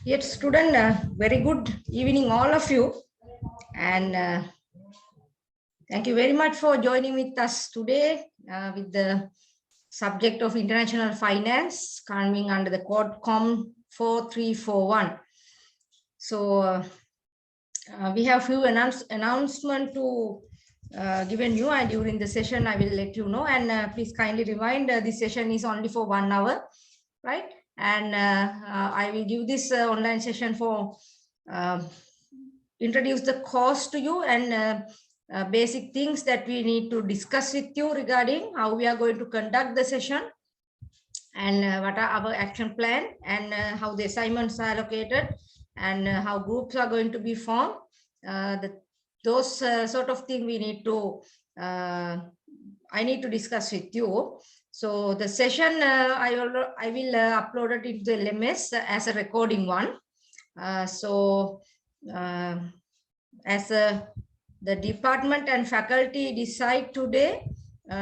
Yes, student, very good evening, all of you. And thank you very much for joining with us today with the subject of international finance coming under the code COM 4341. So we have few announcement to given you, and during the session I will let you know. And please kindly remind this session is only for 1 hour, right? And I will give this online session for introduce the course to you and basic things that we need to discuss with you regarding how we are going to conduct the session and what are our action plan and how the assignments are allocated and how groups are going to be formed. Those sort of thing we need to I need to discuss with you. So the session I will upload it into the LMS as a recording one. As the department and faculty decide today,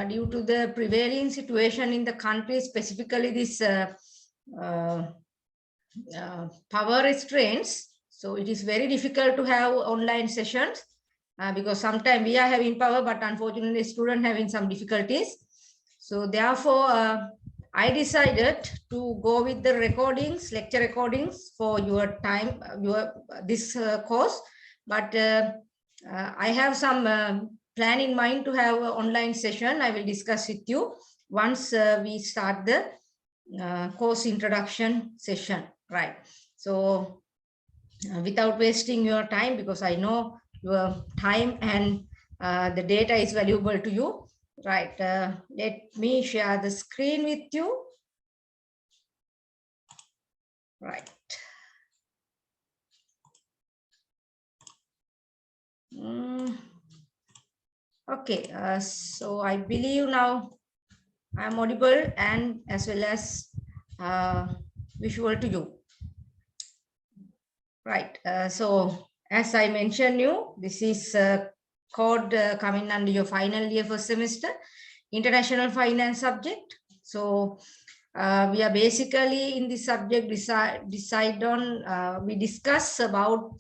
due to the prevailing situation in the country, specifically this power restraints, so it is very difficult to have online sessions because sometimes we are having power, but unfortunately students having some difficulties. So therefore, I decided to go with the recordings, lecture recordings for your time, this course. But I have some plan in mind to have an online session. I will discuss with you once we start the course introduction session, right? So without wasting your time, because I know your time and the data is valuable to you, right? Let me share the screen with you, right? Okay, so I believe now I'm audible and as well as visual to you. Right, so as I mentioned you, this is code coming under your final year first semester, international finance subject. So we are basically in this subject we discuss about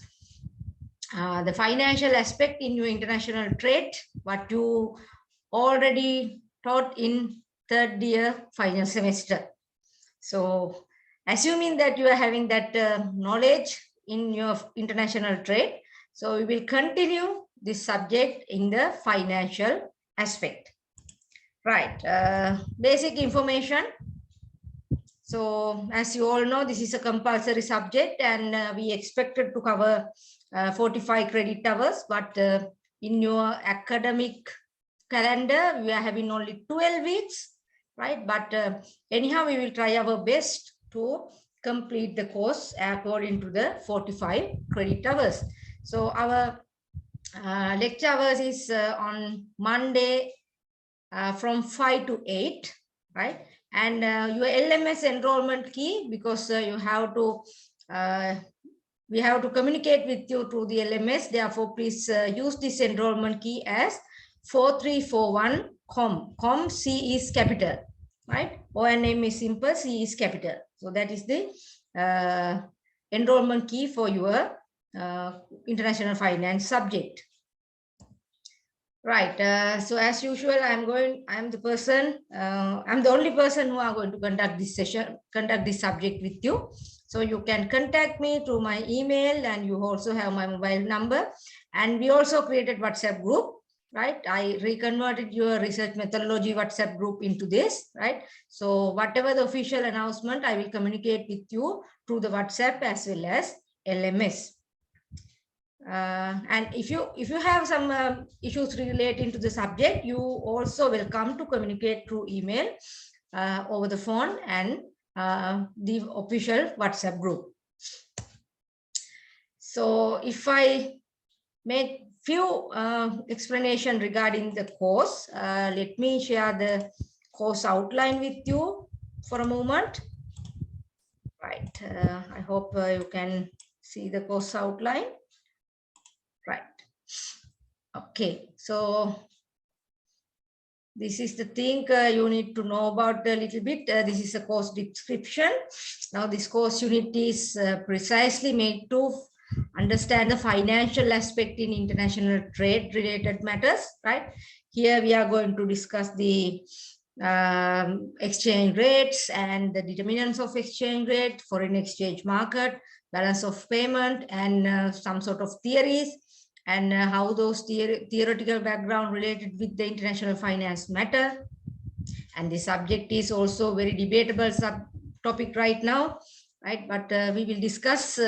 the financial aspect in your international trade, what you already taught in third year final semester. So assuming that you are having that knowledge in your international trade, so we will continue this subject in the financial aspect. Right, basic information. So as you all know, this is a compulsory subject and we expected to cover 45 credit hours, but in your academic calendar, we are having only 12 weeks, right? But anyhow, we will try our best to complete the course according to the 45 credit hours. So our lecture hours is on Monday from 5 to 8, right? And your LMS enrollment key, because you have to we have to communicate with you through the LMS. Therefore, please use this enrollment key as 4341 COM. COM, C is capital, right? ONM is simple, C is capital. So that is the enrollment key for your international finance subject. Right. So as usual, I'm the only person who are going to conduct this session, conduct this subject with you. So you can contact me through my email, and you also have my mobile number. And we also created WhatsApp group, right? I reconverted your research methodology WhatsApp group into this, right? So whatever the official announcement, I will communicate with you through the WhatsApp as well as LMS. And if you have some issues relating to the subject, you also welcome to communicate through email, over the phone, and the official WhatsApp group. So if I make few explanation regarding the course, let me share the course outline with you for a moment. Right, I hope you can see the course outline. Right. Okay, so this is the thing you need to know about a little bit. This is a course description. Now this course unit is precisely made to understand the financial aspect in international trade related matters, right? Here we are going to discuss the exchange rates and the determinants of exchange rate, foreign exchange market, balance of payment, and some sort of theories, and how those theoretical background related with the international finance matter. And the subject is also very debatable subtopic right now, right? But we will discuss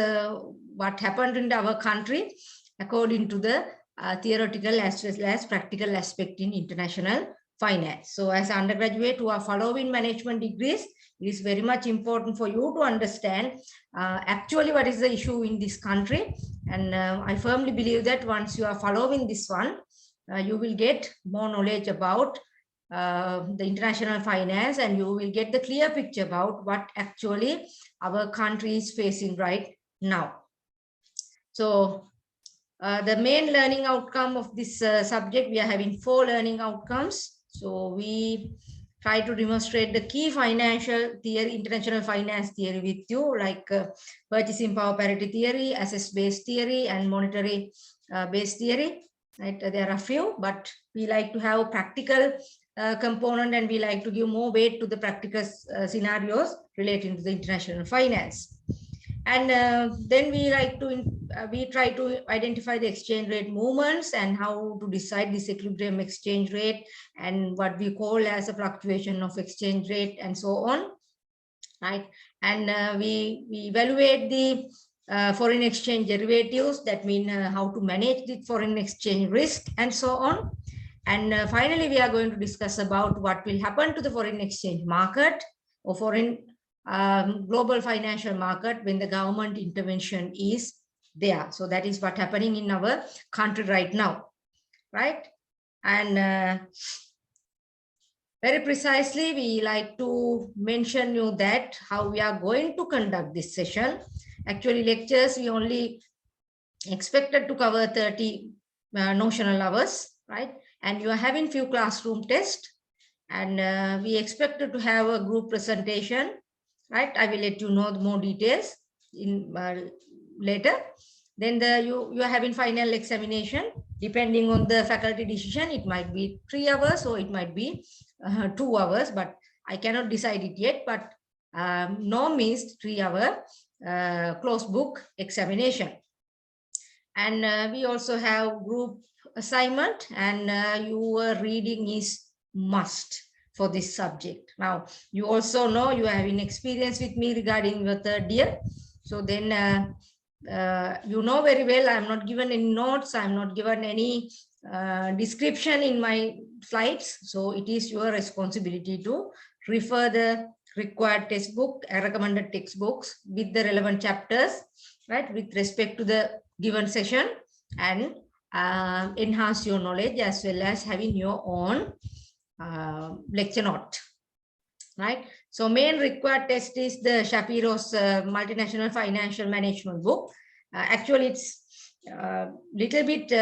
what happened in our country according to the theoretical as well as practical aspect in international finance. So as undergraduate who are following management degrees, it is very much important for you to understand actually what is the issue in this country. And I firmly believe that once you are following this one, you will get more knowledge about the international finance, and you will get the clear picture about what actually our country is facing right now. So the main learning outcome of this subject, we are having 4 learning outcomes. So we try to demonstrate the key financial theory, international finance theory with you, like purchasing power parity theory, assets-based theory, and monetary based theory. Right? There are a few, but we like to have practical component, and we like to give more weight to the practical scenarios relating to the international finance. And then we like to we try to identify the exchange rate movements and how to decide this equilibrium exchange rate and what we call as a fluctuation of exchange rate and so on, right? And we evaluate the foreign exchange derivatives, that mean how to manage the foreign exchange risk and so on. And finally, we are going to discuss about what will happen to the foreign exchange market or foreign global financial market when the government intervention is there. So that is what's happening in our country right now, right? And very precisely, we like to mention you that how we are going to conduct this session. Actually, lectures, we only expected to cover 30 notional hours, right? And you are having few classroom tests, and we expected to have a group presentation, right? I will let you know the more details in later. Then you are having final examination. Depending on the faculty decision, it might be 3 hours or it might be 2 hours, but I cannot decide it yet. But norm is 3 hour closed book examination. And we also have group assignment, and your reading is must for this subject. Now, you also know you are having experience with me regarding your 3rd year. So then you know very well, I'm not given any notes, I'm not given any description in my slides. So it is your responsibility to refer the required textbook, recommended textbooks with the relevant chapters, right, with respect to the given session, and enhance your knowledge as well as having your own lecture note, right? So main required test is the Shapiro's multinational financial management book. Actually, it's little bit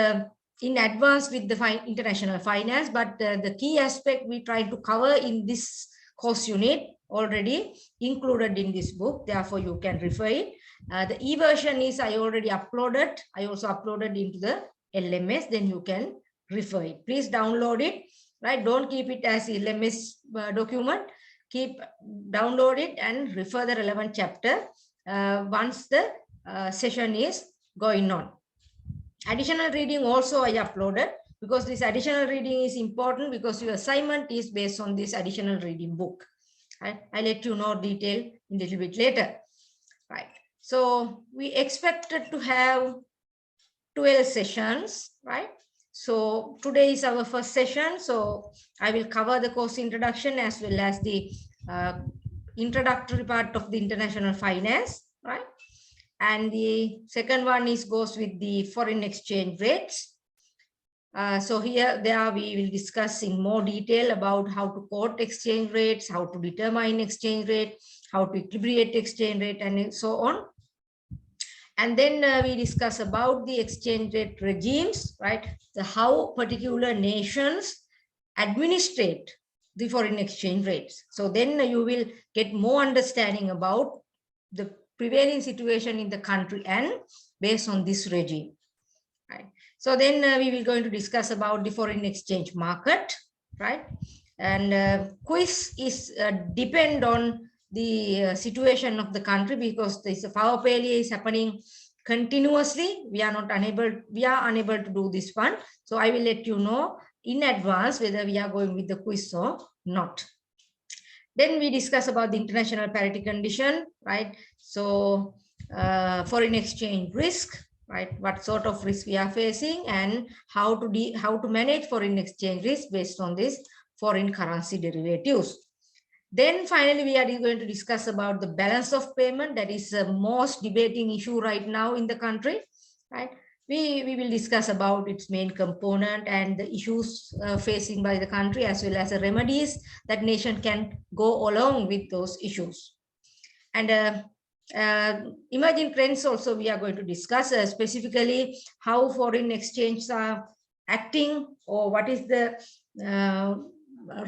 in advance with the international finance, but the key aspect we try to cover in this course unit already included in this book. Therefore, you can refer it. The e-version is I already uploaded. I also uploaded into the LMS. Then you can refer it. Please download it. Right? Don't keep it as LMS document. Download it and refer the relevant chapter once the session is going on. Additional reading also I uploaded, because this additional reading is important because your assignment is based on this additional reading book. I'll let you know detail in a little bit later. Right. So we expected to have 12 sessions, right? So today is our first session. So I will cover the course introduction as well as the introductory part of the international finance, right? And the second one goes with the foreign exchange rates. So there we will discuss in more detail about how to quote exchange rates, how to determine exchange rate, how to equilibrate exchange rate, and so on. And then we discuss about the exchange rate regimes, right? How particular nations administrate the foreign exchange rates. So then you will get more understanding about the prevailing situation in the country and based on this regime. Right. So then we will going to discuss about the foreign exchange market, right? And quiz is depend on the situation of the country, because this power failure is happening continuously. We are unable to do this one. So I will let you know in advance whether we are going with the quiz or not. Then we discuss about the international parity condition, right? So foreign exchange risk, right? What sort of risk we are facing and how to manage foreign exchange risk based on this foreign currency derivatives. Then finally, we are going to discuss about the balance of payment. That is the most debating issue right now in the country, right? We will discuss about its main component and the issues facing by the country, as well as the remedies that nation can go along with those issues. And emerging trends also we are going to discuss, specifically how foreign exchanges are acting, or what is the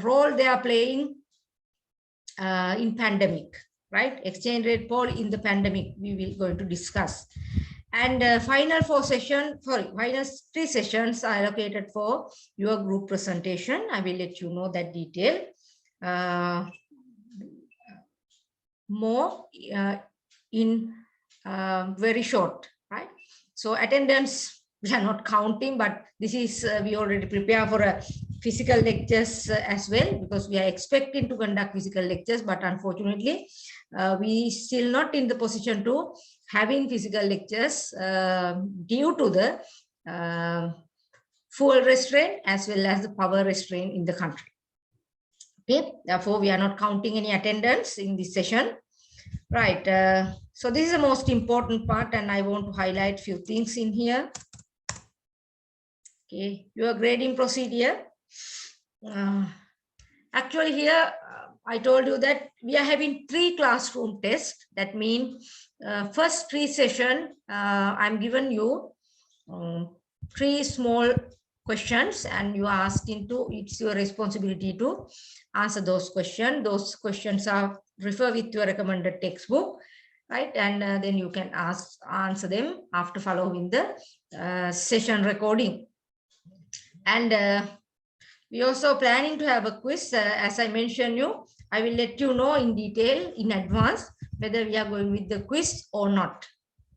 role they are playing in pandemic, right? Exchange rate pole in the pandemic we will going to discuss. And final three sessions are allocated for your group presentation. I will let you know that detail more in very short, right? So attendance, we are not counting, but this is, we already prepare for a physical lectures as well, because we are expecting to conduct physical lectures, but unfortunately, we still not in the position to having physical lectures due to the fuel restraint as well as the power restraint in the country. Okay, therefore we are not counting any attendance in this session, right? So this is the most important part, and I want to highlight few things in here. Okay, your grading procedure. Actually here, I told you that we are having 3 classroom tests. That means first 3 session, I'm given you 3 small questions, and you are asked into, it's your responsibility to answer those questions. Those questions are refer with your recommended textbook, right? And then you can answer them after following the session recording. And we also planning to have a quiz. As I mentioned you, I will let you know in detail in advance whether we are going with the quiz or not,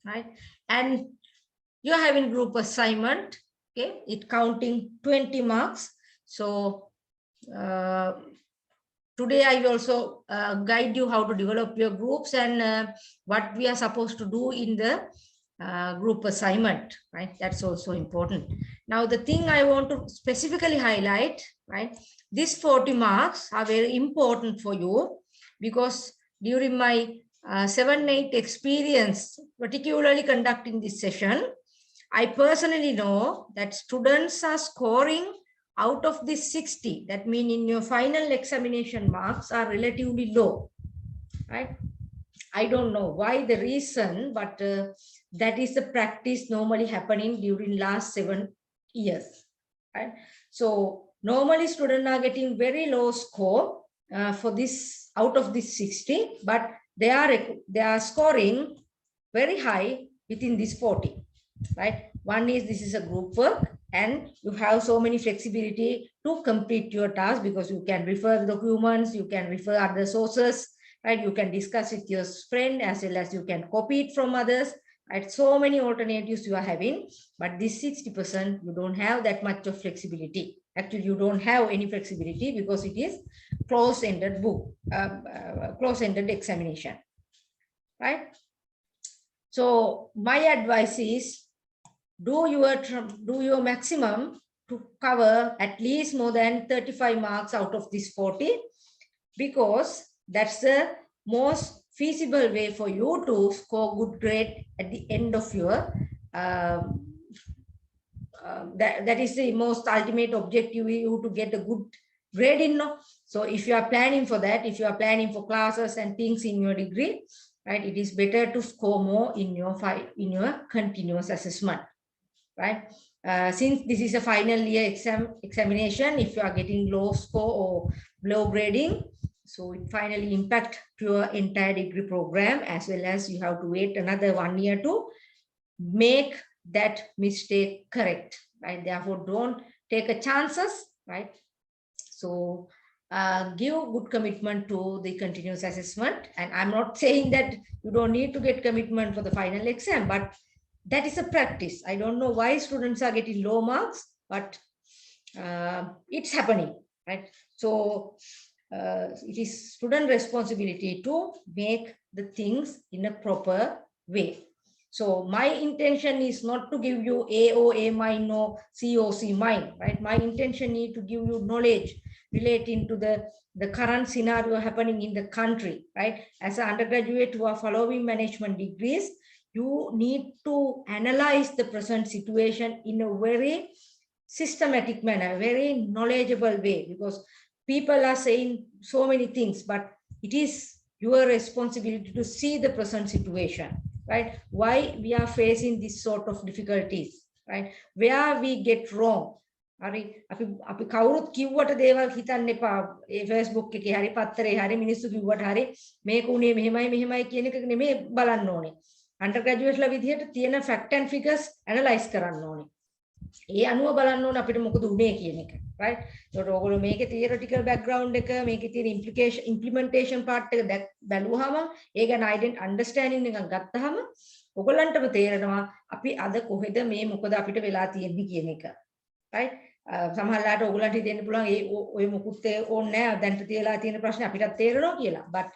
right? And you're having group assignment, okay? It counting 20 marks. So today I will also guide you how to develop your groups and what we are supposed to do in the group assignment, right? That's also important. Now, the thing I want to specifically highlight, right? These 40 marks are very important for you, because during my 7-8 experience, particularly conducting this session, I personally know that students are scoring out of this 60. That means in your final examination marks are relatively low, right? I don't know why the reason, but that is the practice normally happening during last 7 years, right? So normally students are getting very low score for this out of this 60, but they are scoring very high within this 40, right? One is this is a group work, and you have so many flexibility to complete your task, because you can refer the documents, you can refer other sources, right? You can discuss with your friend, as well as you can copy it from others, right? So many alternatives you are having, but this 60%, you don't have that much of flexibility. Actually, you don't have any flexibility because it is close-ended book, close-ended examination, right? So my advice is do your maximum to cover at least more than 35 marks out of this 40, because that's the most feasible way for you to score good grade at the end of your that is the most ultimate objective, you to get a good grade in. So if you are planning for that, if you are planning for classes and things in your degree, right, it is better to score more in your continuous assessment, right? since this is a final year examination, if you are getting low score or low grading, so it finally impact to your entire degree program, as well as you have to wait another 1 year to make that mistake correct, right? Therefore, don't take a chances, right? So give good commitment to the continuous assessment. And I'm not saying that you don't need to get commitment for the final exam, but that is a practice. I don't know why students are getting low marks, but it's happening, right? So it is student responsibility to make the things in a proper way. So my intention is not to give you A or A minus or C or C minus, right? My intention is to give you knowledge relating to the current scenario happening in the country, right? As an undergraduate who are following management degrees, you need to analyze the present situation in a very systematic manner, very knowledgeable way, because people are saying so many things, but it is your responsibility to see the present situation, right? Why we are facing this sort of difficulties, right? Where we get wrong. හරි අපි කවුරුත් කිව්වට දේවල් හිතන්න එපා. ඒ Facebook එකේ හරි පත්තරේ හරි මිනිස්සු කිව්වට හරි මේක උනේ මෙහෙමයි කියන එක නෙමෙයි බලන්න ඕනේ. අන්ඩර්ග්‍රැජුවේට්ලා විදිහට තියෙන ෆැක්ට් ඇන්ඩ් ෆිගර්ස් ඇනලයිස් කරන්න ඕනේ. ඒ අනුව බලන්න ඕනේ අපිට මොකද උනේ කියන එක, right? ඒකට ඕගොල්ලෝ මේකේ theoretical background එක, මේකේ තියෙන implementation part එක බැලුවාම ඒ ගැන understanding එකක් ගත්තාම ඔයගොල්ලන්ටම තේරෙනවා අපි අද කොහෙද මේ මොකද අපිට වෙලා තියෙන්නේ කියන එක, right? සමහරවිට ඔයගොල්ලන්ට හිතෙන්න පුළුවන් ඒ ඔය මොකුත් ඕනේ නැහැ දැන්ට තියලා තියෙන ප්‍රශ්නේ අපිටත් තේරෙනවා කියලා. But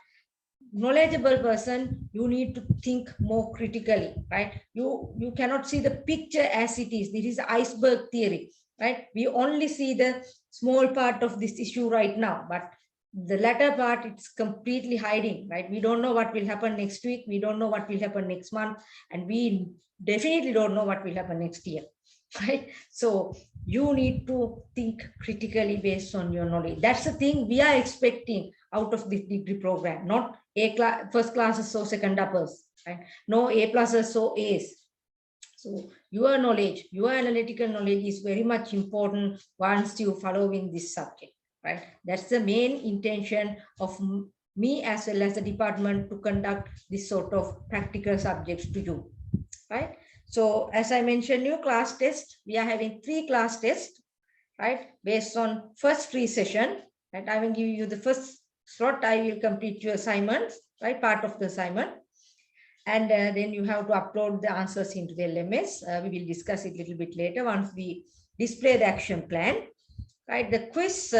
knowledgeable person, you need to think more critically, right? You cannot see the picture as it is. This is iceberg theory, right? We only see the small part of this issue right now, but the latter part, it's completely hiding, right? We don't know what will happen next week. We don't know what will happen next month. And we definitely don't know what will happen next year, right? So you need to think critically based on your knowledge. That's the thing we are expecting out of this degree program, not first classes or second uppers, right? No A pluses or A's. So your knowledge, your analytical knowledge is very much important once you follow in this subject, right? That's the main intention of me as well as the department to conduct this sort of practical subjects to you, right? So as I mentioned you, class test, we are having 3 class tests, right? Based on first 3 session, right? I will give you the first slot, I will complete your assignments, right? Part of the assignment. And then you have to upload the answers into the LMS. We will discuss it a little bit later once we display the action plan, right? The quiz,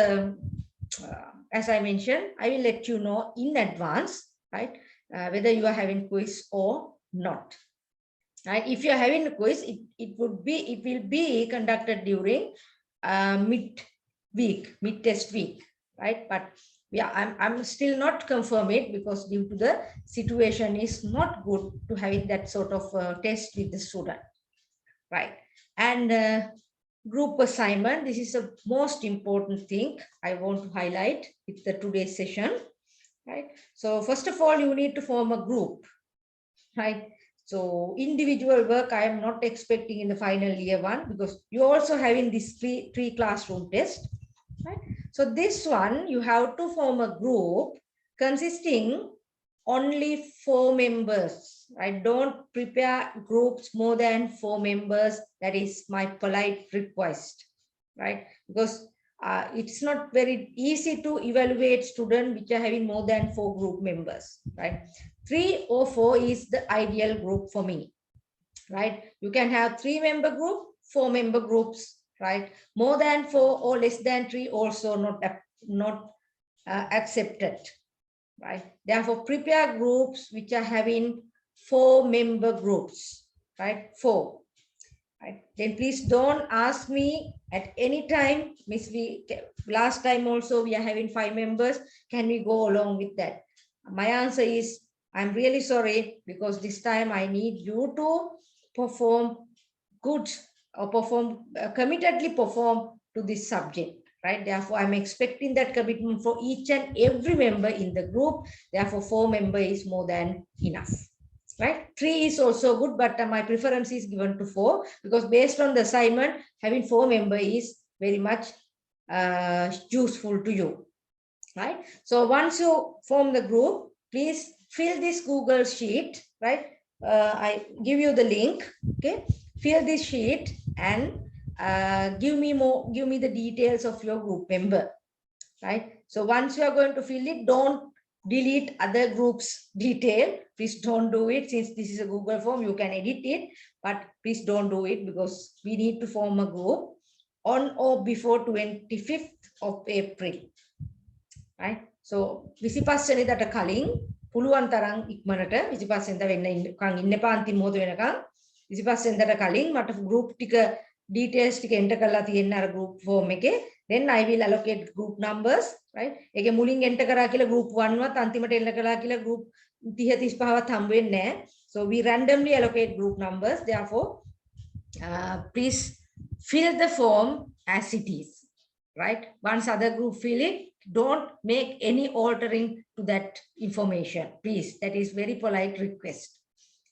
as I mentioned, I will let you know in advance, right? Whether you are having quiz or not. Right? If you are having a quiz, it will be conducted during mid-test week, right? But yeah, I'm still not confirm it because due to the situation is not good to having that sort of test with the student, right? And group assignment, this is the most important thing I want to highlight with the today's session, right? So first of all, you need to form a group, right? So individual work, I am not expecting in the final year 1 because you're also having this three classroom test, right? So this one, you have to form a group consisting only 4 members, right? Don't prepare groups more than 4 members. That is my polite request, right? Because it's not very easy to evaluate students which are having more than 4 group members, right? 3 or 4 is the ideal group for me, right? You can have 3-member group, 4-member groups, right? More than 4 or less than 3 also not accepted, right? Therefore, prepare groups which are having 4-member groups, right? 4. Right? Then please don't ask me at any time, Miss, last time also we are having 5 members. Can we go along with that? My answer is, I'm really sorry, because this time I need you to perform good or committedly perform to this subject, right? Therefore, I'm expecting that commitment for each and every member in the group. Therefore, 4 members is more than enough, right? 3 is also good, but my preference is given to 4 because based on the assignment, having 4 members is very much useful to you, right? So once you form the group, please fill this Google sheet, right? I give you the link, okay? Fill this sheet and give me the details of your group member, right? So once you are going to fill it, don't delete other groups detail. Please don't do it. Since this is a Google form, you can edit it, but please don't do it because we need to form a group on or before 25th of April, right? So 25 වෙනිදාට කලින් පුළුවන් තරම් ඉක්මනට 25 වෙනිදා වෙන්න ඉන්න එපා අන්තිම මොහොත වෙනකන් 25 වෙනිදාට කලින් මට group ටික details ටික enter කරලා තියෙන්න අර group form එකේ. Then I will allocate group numbers, right? ඒකේ මුලින් enter කරා කියලා group 1 වත් අන්තිමට enter කරා කියලා group 30 35වත් හම්බ වෙන්නේ නැහැ. So we randomly allocate group numbers. Therefore, please fill the form as it is, right? Once other group fill it, don't make any altering to that information, please. That is very polite request,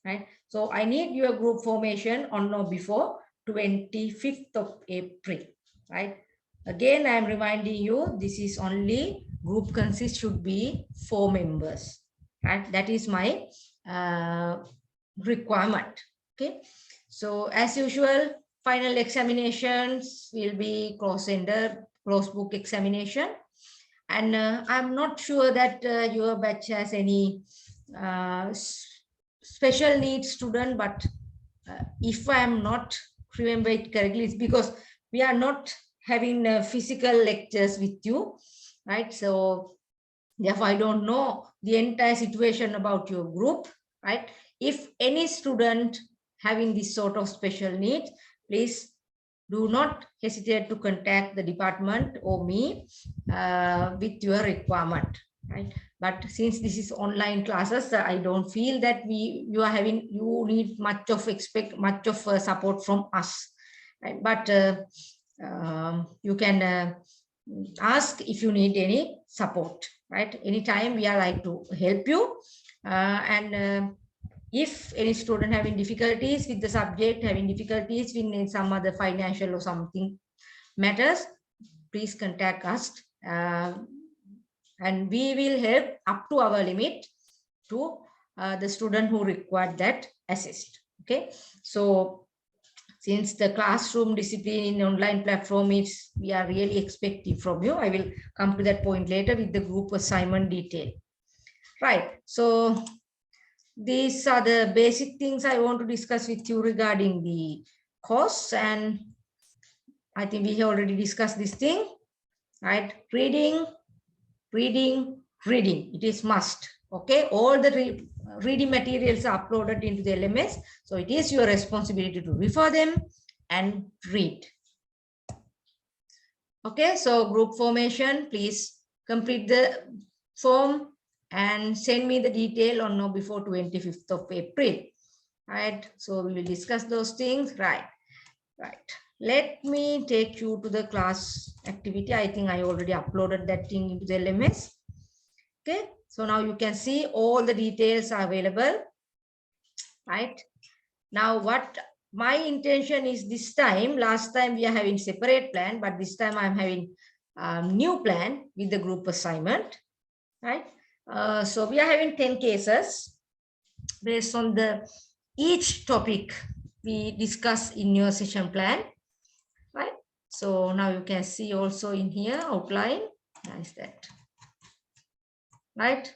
right? So I need your group formation on or before 25th of April, right? Again, I am reminding you, this is only group consists should be 4 members, right? That is my requirement, okay? So as usual, final examinations will be close book examination. And I'm not sure that your batch has any special needs student, but if I am not remember it correctly, it's because we are not having physical lectures with you, right? So therefore, I don't know the entire situation about your group, right? If any student having this sort of special needs, please do not hesitate to contact the department or me with your requirement, right? But since this is online classes, I don't feel that you need much of support from us, right? But you can ask if you need any support, right? Anytime we are like to help you, and if any student having difficulties with the subject, having difficulties in some other financial or something matters, please contact us, and we will help up to our limit to the student who required that assist, okay? So since the classroom discipline in online platform is, we are really expecting from you. I will come to that point later with the group assignment detail, right? So these are the basic things I want to discuss with you regarding the course, and I think we have already discussed this thing, right? Reading. It is must, okay? All the reading materials are uploaded into the LMS, so it is your responsibility to refer them and read. Okay, so group formation, please complete the form and send me the detail on or before 25th of April, right? So we will discuss those things, right? Let me take you to the class activity. I think I already uploaded that thing into the LMS, okay? So now you can see all the details are available, right? Now what my intention is this time, last time we are having separate plan, but this time I'm having new plan with the group assignment, right? So we are having 10 cases based on each topic we discuss in your session plan, right? So now you can see also in here outline, nice that, right?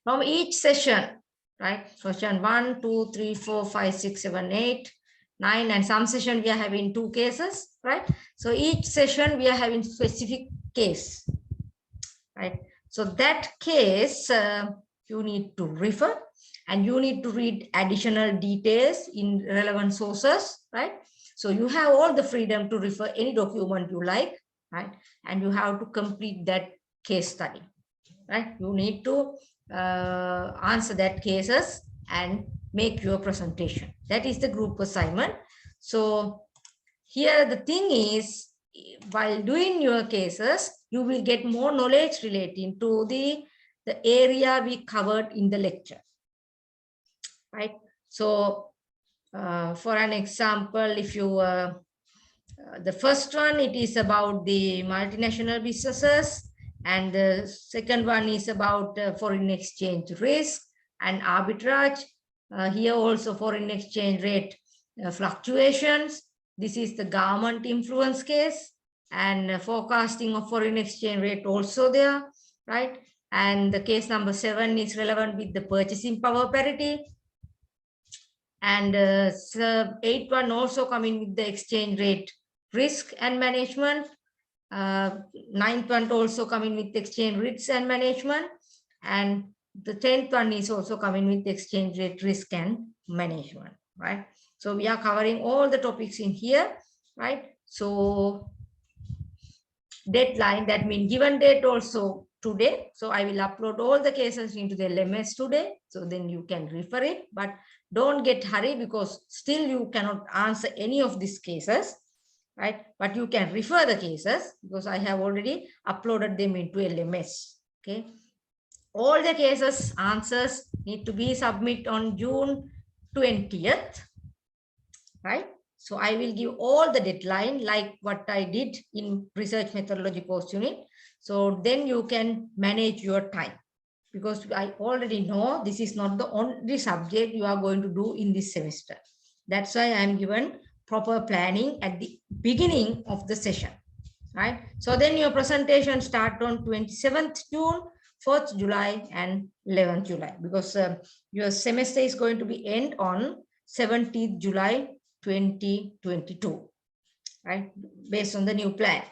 From each session, right? Session 1, 2, 3, 4, 5, 6, 7, 8, 9, and some session we are having 2 cases, right? So each session we are having specific case, right? So that case you need to refer, and you need to read additional details in relevant sources, right? So you have all the freedom to refer any document you like, right? And you have to complete that case study, right? You need to answer that cases and make your presentation. That is the group assignment. So here the thing is, while doing your cases, you will get more knowledge relating to the area we covered in the lecture, right? So for an example, if you the first one, it is about the multinational businesses, and the second one is about foreign exchange risk and arbitrage. Here also foreign exchange rate fluctuations. This is the government influence case, and forecasting of foreign exchange rate also there, right? And the case number 7 is relevant with the purchasing power parity. And 8th one also coming with the exchange rate risk and management. 9th one also coming with exchange risks and management. And the 10th one is also coming with exchange rate risk and management, right? So we are covering all the topics in here, right? So deadline, that means given date also today. So I will upload all the cases into the LMS today. So then you can refer it, but don't get hurry because still you cannot answer any of these cases, right? But you can refer the cases because I have already uploaded them into LMS, okay? All the cases answers need to be submitted on June 20th, right? So I will give all the deadline like what I did in research methodology course unit. So then you can manage your time, because I already know this is not the only subject you are going to do in this semester. That's why I'm given proper planning at the beginning of the session, right? So then your presentation start on 27th June, 4th July and 11th July, because your semester is going to be end on 17th July 2022, right? Based on the new plan.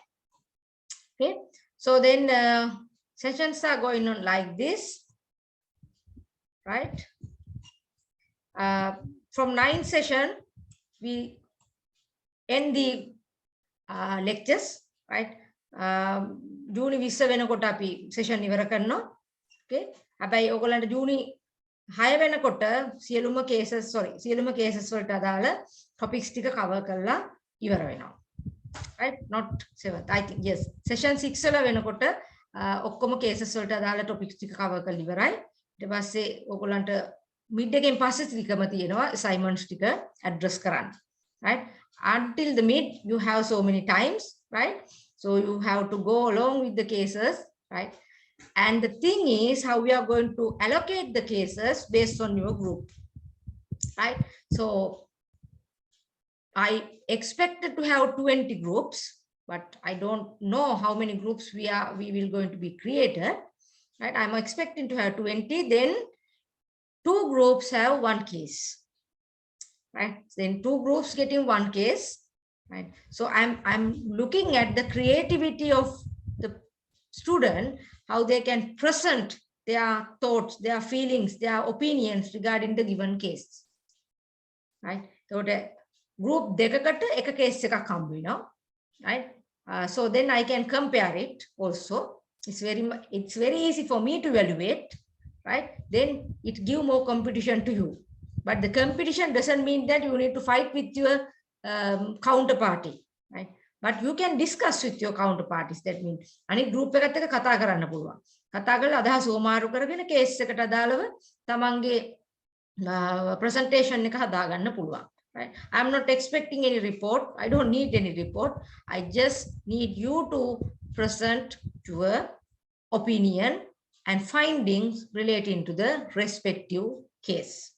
Okay, so then sessions are going on like this, right? From 9th session, we end the lectures, right? June 20 වෙනකොට අපි session ඉවර කරනවා. Okay, හැබැයි ඔයගොල්ලන්ට ජූනි 6 වෙනකොට සියලුම cases වලට අදාළ topics ටික cover කරලා ඉවර වෙනවා. Right? Not 7th, I think, yes. Session 6 වල වෙනකොට ඔක්කොම cases වලට අදාළ topics ටික cover කරලා ඉවරයි. ඊට පස්සේ ඔයගොල්ලන්ට mid එකෙන් පස්සේ ටිකම තියෙනවා assignments ටික address කරන්න. Right? Until the mid, you have so many times, right? So you have to go along with the cases, right? And the thing is how we are going to allocate the cases based on your group, right? So I expected to have 20 groups, but I don't know how many groups we will going to be created, right? I'm expecting to have 20, then 2 groups have 1 case, right? Then 2 groups getting 1 case, right? So I'm looking at the creativity of the student, how they can present their thoughts, their feelings, their opinions regarding the given case, right? So the group දෙකකට එක case එකක් හම්බ වෙනවා, right? So then I can compare it also. It's very easy for me to evaluate, right? Then it give more competition to you. But the competition doesn't mean that you need to fight with your counterparty, right? But you can discuss with your counterparties. That means අනිත් group එකත් එක්ක කතා කරන්න පුළුවන්. කතා කරලා අදහස් ඕමාරු කරගෙන case එකට අදාළව තමන්ගේ presentation එක හදාගන්න පුළුවන්. Right? I'm not expecting any report. I don't need any report. I just need you to present your opinion and findings relating to the respective case,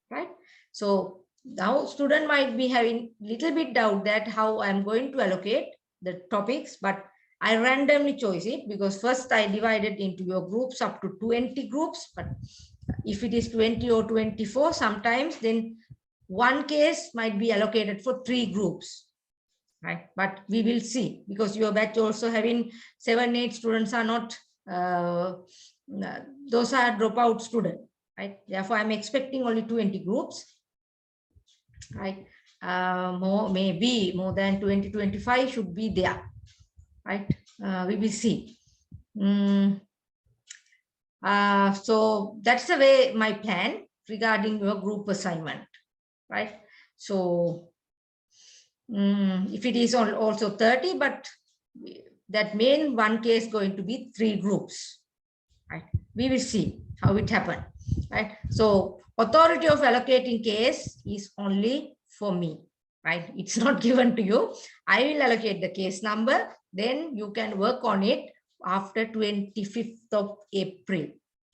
right? So now student might be having little bit doubt that how I'm going to allocate the topics, but I randomly chose it because first I divided into your groups up to 20 groups, but if it is 20 or 24, sometimes then 1 case might be allocated for 3 groups, right? But we will see, because your batch also having 7-8 students are not, those are dropout students, right? Therefore, I'm expecting only 20 groups, right? Maybe more than 20, 25 should be there, right? We will see. So that's the way my plan regarding your group assignment, right? So if it is also 30, but that means 1 case going to be 3 groups, right? we will see how it happened, right? So authority of allocating case is only for me, right? It's not given to you. I will allocate the case number, then you can work on it after 25th of April,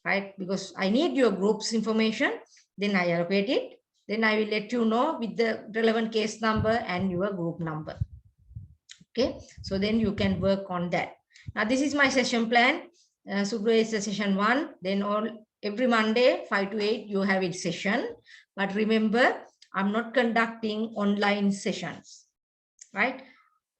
right? Because I need your group's information, then I allocate it. Then I will let you know with the relevant case number and your group number. Okay, so then you can work on that. Now this is my session plan. Subra is the session 1. Then every Monday 5 to 8 you have its session. But remember, I'm not conducting online sessions, right?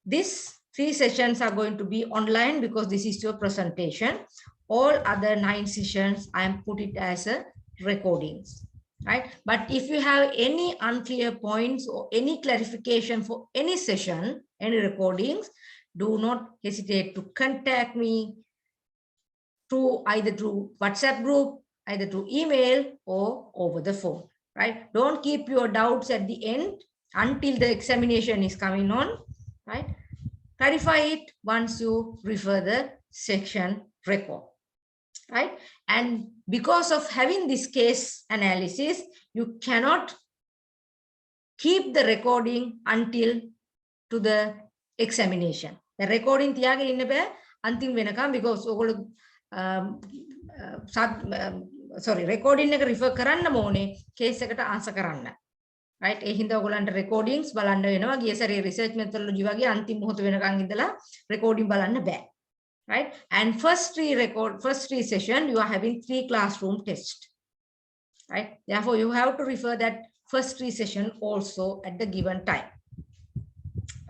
These 3 sessions are going to be online because this is your presentation. All other 9 sessions I am put it as a recordings, right? But if you have any unclear points or any clarification for any session, any recordings, do not hesitate to contact me either through WhatsApp group, either through email or over the phone, right? Don't keep your doubts at the end until the examination is coming on, right? Clarify it once you refer the section record, right? And because of having this case analysis, you cannot keep the recording until to the examination. The recording තියාගෙන ඉන්න බෑ අන්තිම වෙනකම් because ඔයගොල්ලෝ sorry recording එක refer කරන්න ඕනේ case එකට answer කරන්න. Right? ඒ හින්දා ඔයගොල්ලන්ට recordings බලන්න වෙනවා. ගිය සැරේ research methodology වගේ අන්තිම මොහොත වෙනකන් ඉඳලා recording බලන්න බෑ. Right? And first 3 session you are having 3 classroom tests. Right? Therefore you have to refer that first 3 session also at the given time.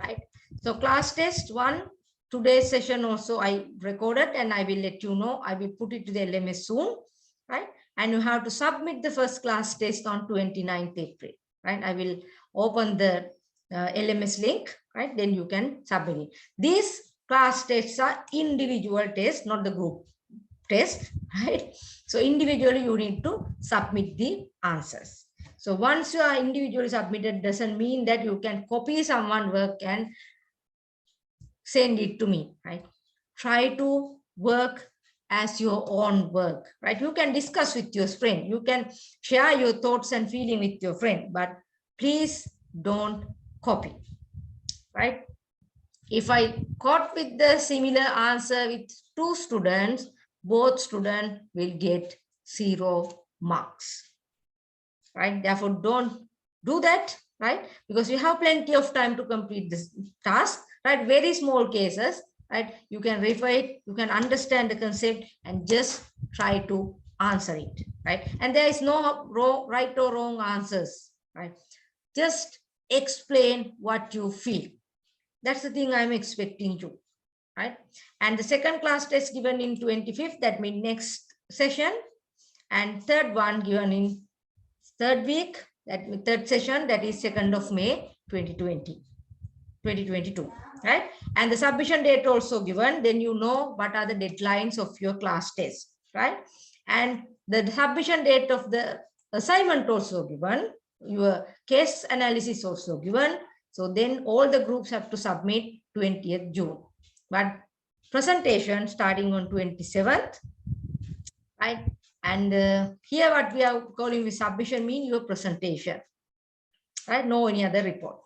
Right? So class test 1, today's session also I recorded and I will let you know. I will put it to the LMS soon. Right? And you have to submit the first class test on 29th April. Right? I will open the LMS link, right? Then you can submit it. These class tests are individual tests, not the group test, right? So individually you need to submit the answers. So once you are individually submitted, doesn't mean that you can copy someone's work and send it to me, right? Try to work as your own work, right? You can discuss with your friend. You can share your thoughts and feeling with your friend, but please don't copy, right? If I caught with the similar answer with 2 students, both students will get 0 marks, right? Therefore, don't do that, right? Because you have plenty of time to complete this task, right? Very small cases, right? You can refer it, you can understand the concept and just try to answer it, right? And there is no right or wrong answers, right? Just explain what you feel. That's the thing I'm expecting you, right? And the second class test given in 25th, that means next session, and third one given in 3rd week, that 3rd session, that is 2nd of May 2022, right? And the submission date also given, then you know what are the deadlines of your class test, right? And the submission date of the assignment also given, your case analysis also given. So then all the groups have to submit 20th June. But presentation starting on 27th, right? And here what we are calling with submission mean your presentation, right? No any other report.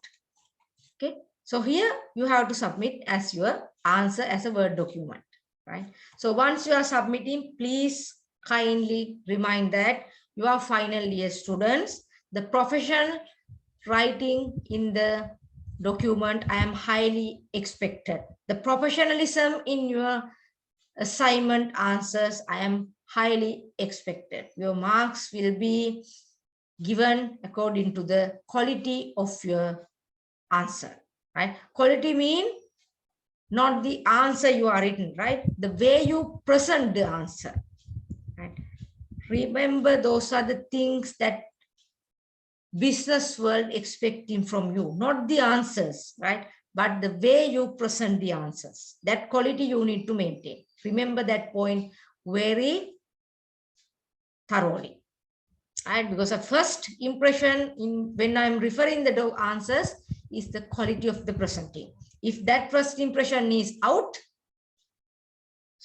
Okay. So here you have to submit as your answer as a Word document, right? So once you are submitting, please kindly remind that you are final year students. The profession writing in the document, I am highly expected. The professionalism in your assignment answers, I am highly expected. Your marks will be given according to the quality of your answer, right? Quality mean not the answer you are written, right? The way you present the answer, right? Remember, those are the things that business world expecting from you, not the answers, right? But the way you present the answers, that quality you need to maintain. Remember that point very thoroughly, right? Because the first impression when I'm referring the answers is the quality of the presenting. If that first impression is out,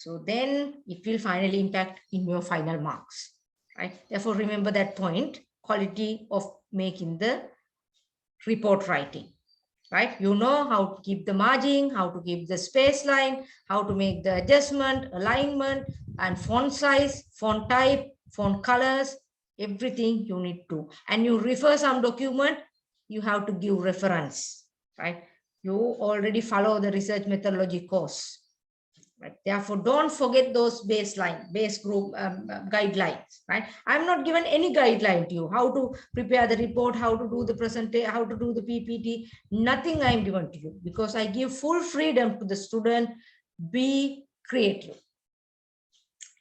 So then it will finally impact in your final marks, right? Therefore, remember that point, quality of making the report writing, right? You know how to keep the margin, how to keep the space line, how to make the adjustment, alignment, and font size, font type, font colors, everything you need to. And you refer some document, you have to give reference, right? You already follow the research methodology course. Right? Therefore, don't forget those base group guidelines. Right? I'm not given any guideline to you how to prepare the report, how to do the presentation, how to do the PPT. Nothing I'm given to you because I give full freedom to the student. Be creative.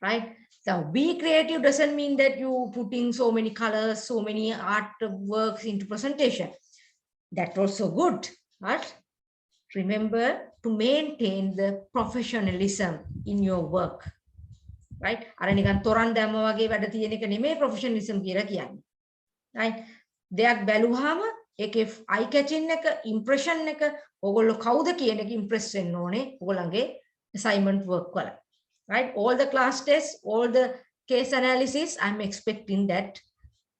Right? Now, be creative doesn't mean that you putting so many colors, so many artworks into presentation. That's also good. But remember to maintain the professionalism in your work, right? අර නිකන් තොරන් දැම්ම වගේ වැඩ තියෙන එක නෙමෙයි professionalism කියලා කියන්නේ. right? දෙයක් බැලුවාම ඒකේ eye catching එක, impression එක, ඔයගොල්ලෝ කවුද කියන එක impress වෙන්න ඕනේ ඔයගොල්ලන්ගේ assignment work වල. right? All the class tests, all the case analysis, I'm expecting that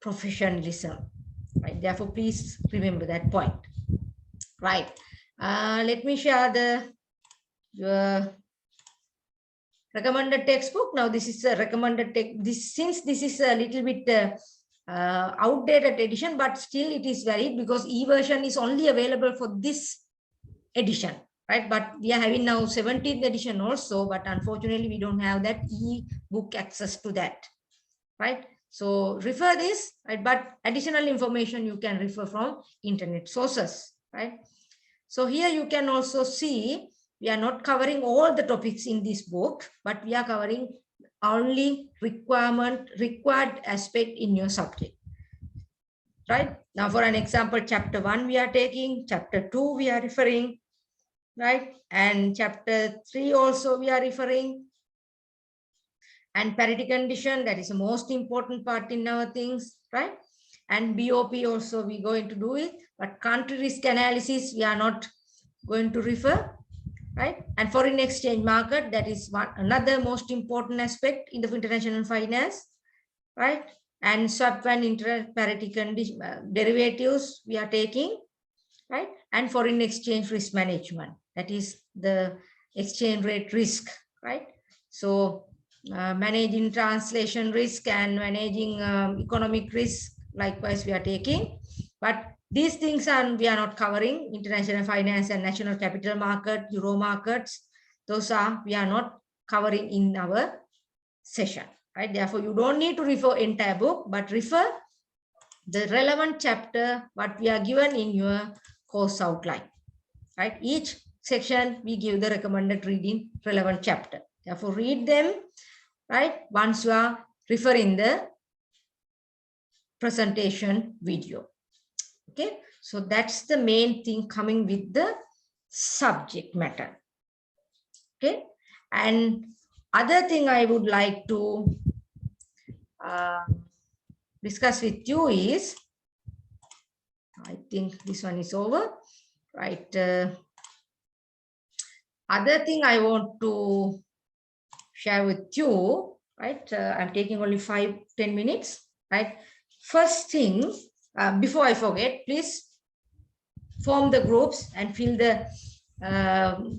professionalism. Right? Therefore, please remember that point. Right. Let me share the recommended textbook. Now, this is a recommended text. Since this is a little bit outdated edition, but still it is valid because e-version is only available for this edition, right? But we are having now 17th edition also, but unfortunately we don't have that e-book access to that, right? So refer this, right? But additional information you can refer from internet sources, right? So here you can also see we are not covering all the topics in this book, but we are covering only required aspect in your subject. Right? Now for an example, chapter 1 we are taking, chapter 2 we are referring, right? And chapter 3 also we are referring. And parity condition, that is the most important part in our things, right? And BOP also we're going to do it, but country risk analysis we are not going to refer, right? And foreign exchange market, that is another most important aspect in the international finance, right? And swap and interest parity condition derivatives we are taking, right? And foreign exchange risk management, that is the exchange rate risk, right? So managing translation risk and managing economic risk, likewise we are taking. But these things we are not covering. International finance and national capital market, euro markets, those we are not covering in our session, right? Therefore, you don't need to refer entire book, but refer the relevant chapter what we are given in your course outline, right? Each section we give the recommended reading relevant chapter. Therefore, read them, right? Once you are referring the presentation video. Okay, so that's the main thing coming with the subject matter. Okay, and other thing I would like to discuss with you is, I think this one is over, right? Other thing I want to share with you, right? I'm taking only 5-10 minutes, right? First thing, before I forget, please form the groups and fill the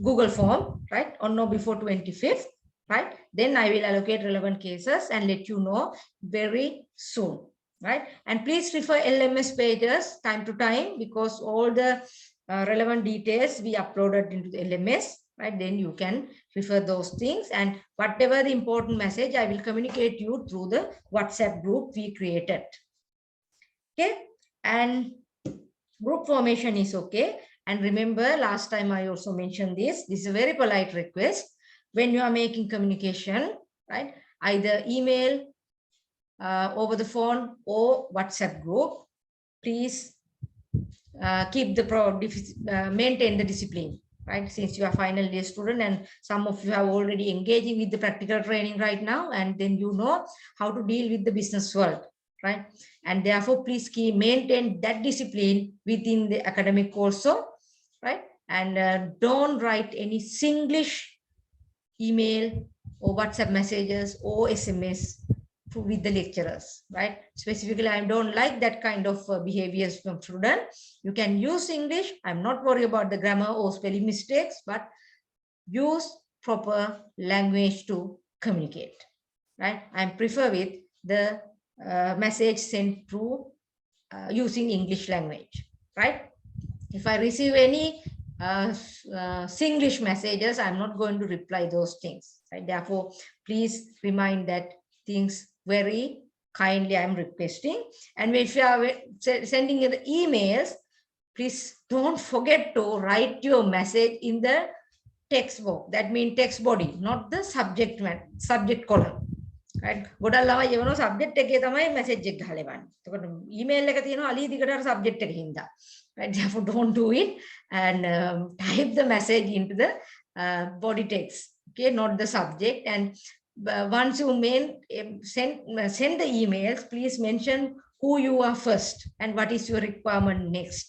Google form, right? On or before 25th, right? Then I will allocate relevant cases and let you know very soon, right? And please refer LMS pages time to time because all the relevant details we uploaded into the LMS, right? Then you can refer those things, and whatever the important message I will communicate you through the WhatsApp group we created. Okay, and group formation is okay. And remember, last time I also mentioned this is a very polite request. When you are making communication, right, either email, over the phone or WhatsApp group, please keep the maintain the discipline, right? Since you are final year student and some of you are already engaging with the practical training right now, and then you know how to deal with the business world, right? And therefore, please maintain that discipline within the academic also, right? And don't write any Singlish email or WhatsApp messages or SMS with the lecturers, right? Specifically, I don't like that kind of behaviors from student. You can use English. I'm not worried about the grammar or spelling mistakes, but use proper language to communicate, right? I prefer with the message sent through using English language, right? If I receive any Singlish messages, I'm not going to reply those things, right? Therefore, please remind that things very kindly, I'm requesting. And if you are sending the emails, please don't forget to write your message in the text box. That means text body, not the subject column. right? ගොඩක් ළමයි කියනවා subject එකේ තමයි message එක ගහලා එවන්නේ. එතකොට email එක තියෙනවා අලී දිගට අර සබ්ජෙක්ට් එක හින්දා. Right? Therefore, don't do it and type the message into the body text, okay, not the subject. And once you send the emails, please mention who you are first and what is your requirement next.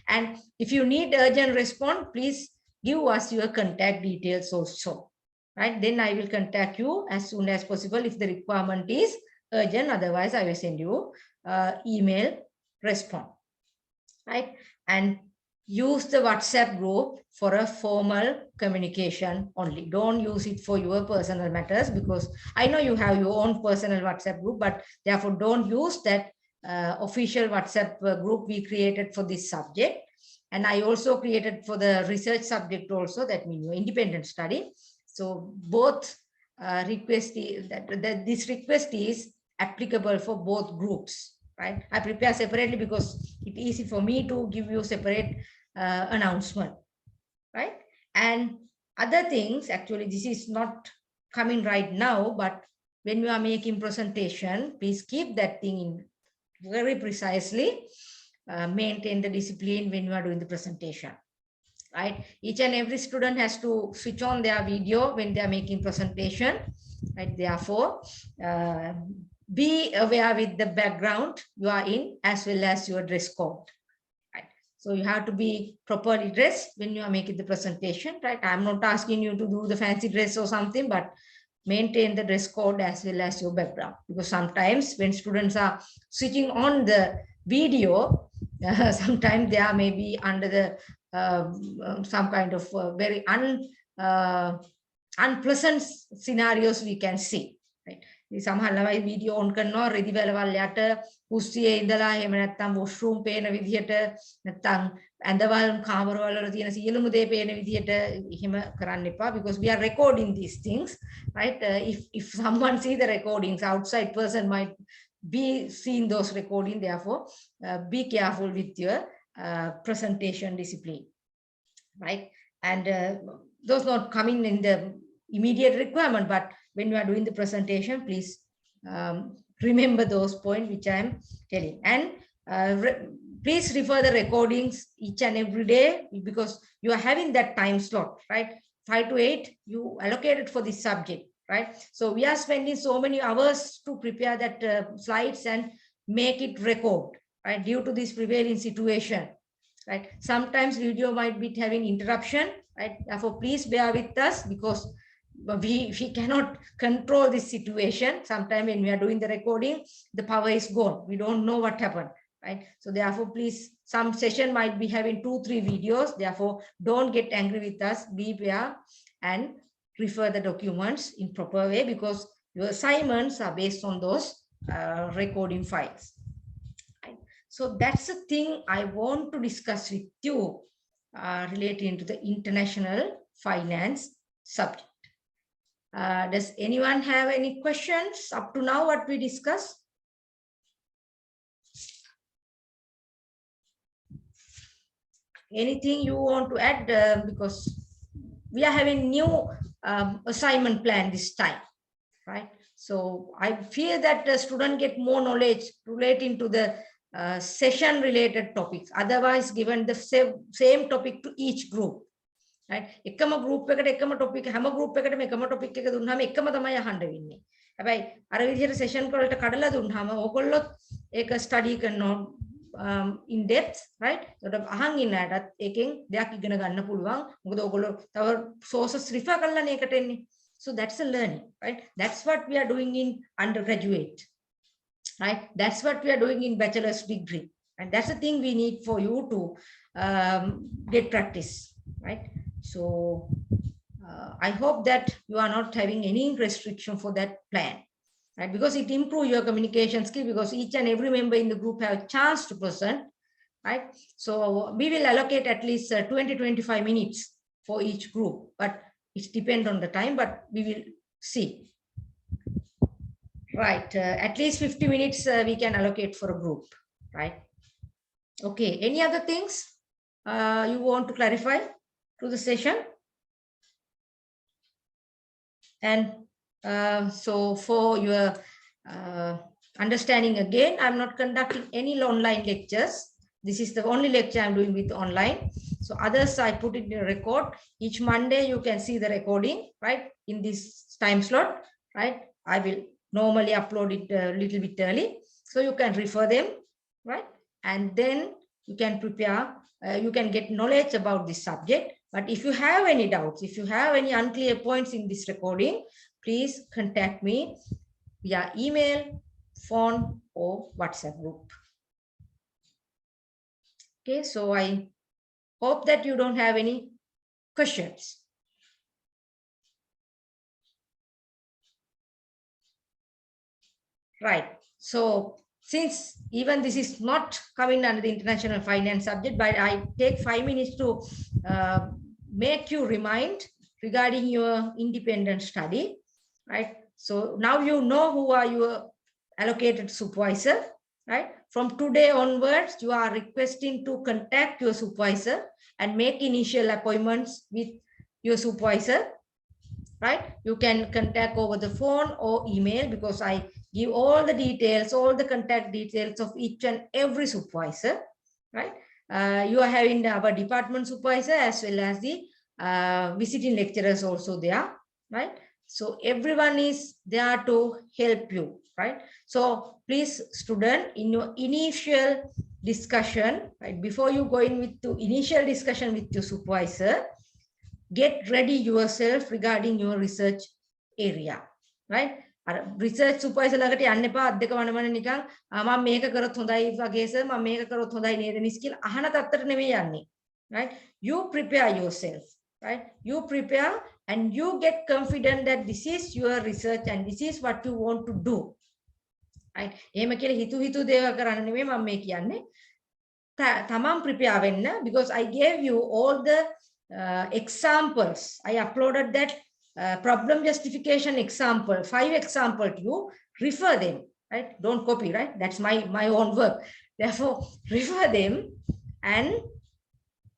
And if you need urgent response, please give us your contact details also. Right? Then I will contact you as soon as possible if the requirement is urgent. Otherwise, I will send you email response. Right? And use the WhatsApp group for a formal communication only. Don't use it for your personal matters, because I know you have your own personal WhatsApp group, but therefore don't use that official WhatsApp group we created for this subject. And I also created for the research subject also, that means your independent study. So both this request is applicable for both groups, right? I prepare separately because it's easy for me to give you separate announcement, right? And other things, actually, this is not coming right now, but when you are making presentation, please keep that thing in very precisely, maintain the discipline when you are doing the presentation. Right, each and every student has to switch on their video when they are making presentation, right? Therefore, be aware with the background you are in as well as your dress code, right? So you have to be properly dressed when you are making the presentation, right? I'm not asking you to do the fancy dress or something, but maintain the dress code as well as your background, because sometimes when students are switching on the video, sometimes they are maybe under the some kind of very unpleasant scenarios we can see, right? සමහර ළමයි video on කරනවා රෙදි වැලවල් යට කුස්සියේ ඉඳලා එහෙම නැත්නම් washroom පේන විදිහට නැත්නම් ඇඳවල් කාමරවල වල තියෙන සියලුම දේ පේන විදිහට එහෙම කරන්න එපා, because we are recording these things, right? If someone see the recordings, outside person might be seeing those recording. Therefore, be careful with your presentation discipline, right? And those not coming in the immediate requirement, but when you are doing the presentation, please remember those points which I am telling. And please refer the recordings each and every day, because you are having that time slot, right? 5 to 8 you allocated for this subject, right? So we are spending so many hours to prepare that slides and make it record, right? Due to this prevailing situation, right? Sometimes video might be having interruption, right? Therefore, please bear with us, because we cannot control this situation. Sometimes when we are doing the recording, the power is gone. We don't know what happened, right? So therefore, please, some session might be having 2-3 videos. Therefore, don't get angry with us. Be fair and refer the documents in proper way, because your assignments are based on those recording files. Right? So that's the thing I want to discuss with you relating to the international finance subject. Does anyone have any questions up to now what we discussed? Anything you want to add? Because we are having new assignment plan this time, right? So I fear that the student get more knowledge relating to the session related topics. Otherwise, given the same topic to each group, right? එකම group එකට එකම topic, හැම group එකටම එකම topic එක දුන්නාම එකම තමයි අහන්න වෙන්නේ. හැබැයි අර විදිහට session වලට කඩලා දුන්නාම ඕගොල්ලොත් ඒක study කරනවා in depth, right? ඒකට අහන් ඉන්න අයටත් එකෙන් දෙයක් ඉගෙන ගන්න පුළුවන්. මොකද ඕගොල්ලෝ තව sources refer කරලානේ ඒකට එන්නේ. So that's a learning, right? That's what we are doing in undergraduate, right? That's what we are doing in bachelor's degree. And that's the thing we need for you to get practice, right? So I hope that you are not having any restriction for that plan, right? Because it improves your communication skill, because each and every member in the group have a chance to present, right? So we will allocate at least 20-25 minutes for each group, but it depends on the time, but we will see. Right, at least 50 minutes we can allocate for a group, right? Okay, any other things you want to clarify to the session? And so for your understanding again, I'm not conducting any online lectures. This is the only lecture I'm doing with online. So others I put it in a record. Each Monday you can see the recording, right? In this time slot, right? I will normally upload it a little bit early, so you can refer them, right? And then you can prepare, you can get knowledge about this subject. But if you have any doubts, if you have any unclear points in this recording, please contact me via email, phone, or WhatsApp group. Okay, so I hope that you don't have any questions. Right, so since even this is not coming under the international finance subject, but I take 5 minutes to make you remind regarding your independent study, right? So now you know who are your allocated supervisor, right? From today onwards, you are requesting to contact your supervisor and make initial appointments with your supervisor, right? You can contact over the phone or email, because I give all the details, all the contact details of each and every supervisor, right? You are having our department supervisor as well as the visiting lecturers also there, right? So everyone is there to help you, right? So please, student, in your initial discussion, right, before you go in with the initial discussion with your supervisor, get ready yourself regarding your research area, right? Research supervisor ළඟට යන්න එපා අත් දෙක වනවන නිකන් මම මේක කරොත් හොඳයි වගේ සර් මම මේක කරොත් හොඳයි නේද මිස් කියලා අහන තත්ත්වයට නෙමෙයි යන්නේ, right? You prepare yourself, right? You prepare and you get confident that this is your research and this is what you want to do, right? එහෙම කියලා හිතු දේවල් කරන්න නෙමෙයි මම මේ කියන්නේ. තමන් prepare වෙන්න, because I gave you all the examples. I uploaded that problem justification example, 5 example to you. Refer them, right? Don't copy, right? That's my own work. Therefore, refer them and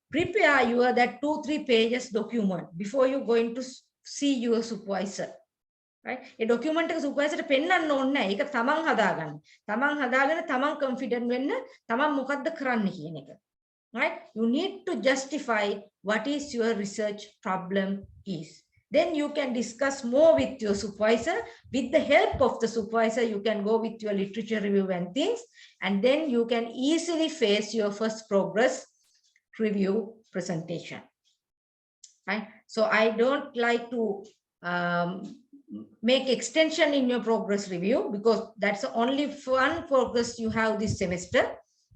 prepare your that 2-3 pages document before you going to see your supervisor, right? A document එක supervisor පෙන්නන්න ඕනේ නැහැ. ඒක තමන් හදාගන්න. තමන් හදාගෙන තමන් confident වෙන්න තමන් මොකද්ද කරන්න කියන එක. Right? You need to justify what is your research problem is. Then you can discuss more with your supervisor. With the help of the supervisor, you can go with your literature review and things, and then you can easily face your first progress review presentation. Right? So I don't like to make extension in your progress review, because that's the only one progress you have this semester.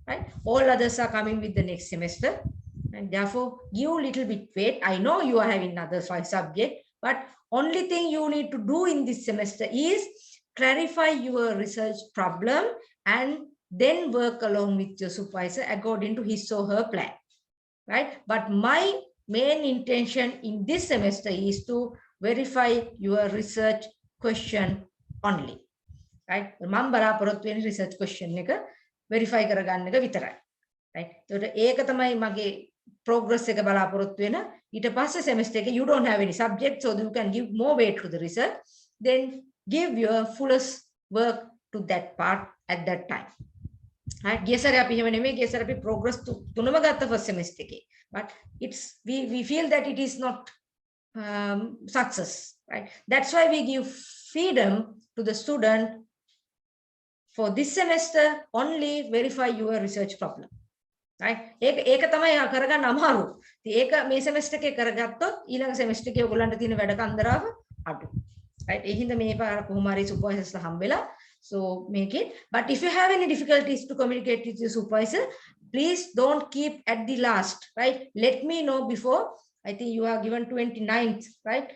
Right? All others are coming with the next semester, and therefore give a little bit wait. I know you are having another 5 subjects, but only thing you need to do in this semester is clarify your research problem and then work along with your supervisor according to his or her plan, right? But my main intention in this semester is to verify your research question only, right? මම බලාපොරොත්තු වෙන research question එක verify කරගන්න එක විතරයි, right? ඒකට ඒක තමයි මගේ progress එක බලාපොරොත්තු වෙන. ඊට පස්සේ semester එක you don't have any subject, so you can give more weight to the research, then give your fullest work to that part at that time, right? ගිය සැරේ අපි එහෙම නෙමෙයි, ගිය සැරේ අපි progress තුනම ගත්ත first semester එකේ, but it's we feel that it is not success, right? That's why we give freedom to the student. For this semester, only verify your research problem, right? ඒක තමයි කරගන්න අමාරු. ඉතින් ඒක මේ semester එකේ කරගත්තොත් ඊළඟ semester එකේ ඔයගොල්ලන්ට තියෙන වැඩ කන්දරාව adu. Right? Ehinda me para kohumari supervisors la hambela. So make it. But if you have any difficulties to communicate with your supervisor, please don't keep at the last, right? Let me know before. I think you are given 29th, right?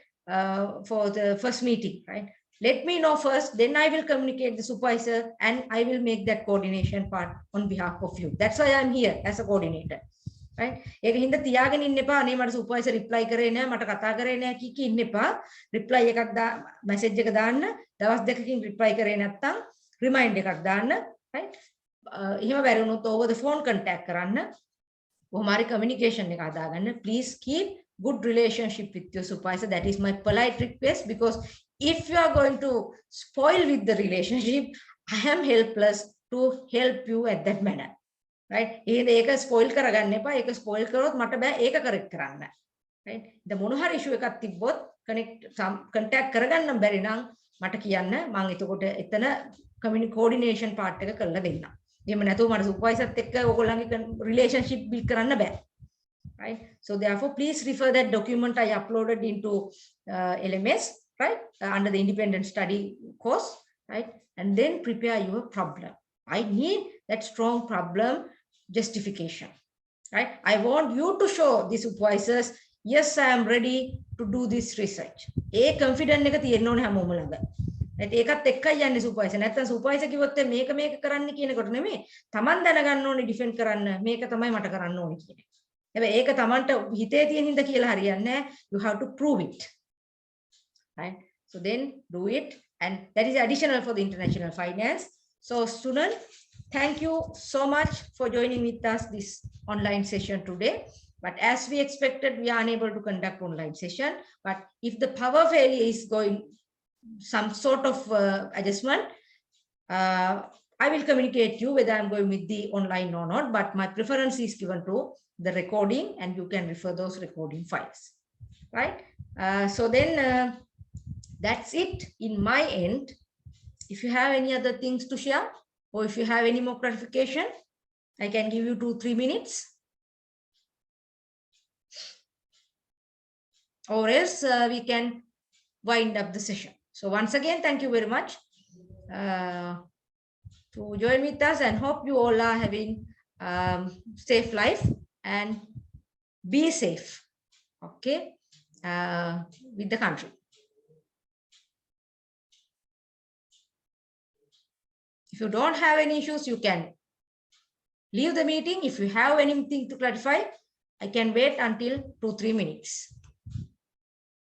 For the first meeting, right? Let me know first, then I will communicate the supervisor and I will make that coordination part on behalf of you. That's why I'm here as a coordinator. Right? ඒක හින්දා තියාගෙන ඉන්න එපා. අනේ මට supervisor reply කරේ නැහැ, මට කතා කරේ නැහැ කී ඉන්න එපා. රිප්ලයි එකක් මැසේජ් එක දාන්න. දවස් දෙකකින් රිප්ලයි කරේ නැත්නම් රිමයින්ඩ් එකක් දාන්න. right? එහෙම බැරි වුණොත් over the phone contact කරන්න. කොහොම හරි communication එක හදාගන්න. Please keep good relationship with your supervisor. That is my polite request, because if you are going to spoil with the relationship, I am helpless to help you at that manner. Right? එහෙනම් ඒක spoil කරගන්න එපා. ඒක spoil කරොත් මට බෑ ඒක correct කරන්න. right? ද මොන හරි ඉෂුව එකක් තිබ්බොත් කන්ටැක්ට් කරගන්න බැරි නම් මට කියන්න. මම එතකොට එතන කෝඩිනේෂන් පාර්ට් එක කරලා දෙන්නම්. එහෙම නැතුව මට සුපර්වයිසර්ත් එක්ක ඔයගොල්ලන්ගේ රිලේෂන්ෂිප් බිල්ඩ් කරන්න බෑ. right? So therefore please refer that document I uploaded into LMS, right? Under the independent study course, right? And then prepare your problem. I need that strong problem justification, right? I want you to show the supervisors, yes, I am ready to do this research. A confident එක තියෙන්න ඕනේ හැමෝම ළඟ. right? ඒකත් එක්කයි යන්නේ supervisor. නැත්නම් supervisor කිව්වොත් මේක කරන්න කියනකොට නෙමෙයි. Taman දැනගන්න ඕනේ defend කරන්න. මේක තමයි මට කරන්න ඕනේ කියන එක. හැබැයි ඒක Tamanට හිතේ තියෙන හින්දා කියලා හරියන්නේ නැහැ. You have to prove it. right? So then do it, and that is additional for the international finance. So student, thank you so much for joining with us this online session today. But as we expected, we are unable to conduct online session. But if the power failure is going some sort of adjustment, I will communicate you whether I'm going with the online or not. But my preference is given to the recording, and you can refer those recording files. Right? So then that's it in my end. If you have any other things to share, or if you have any more clarification, I can give you 2-3 minutes. Or else we can wind up the session. So once again, thank you very much to join with us, and hope you all are having safe life and be safe, okay, with the country. If you don't have any issues, you can leave the meeting. If you have anything to clarify, I can wait until 2-3 minutes.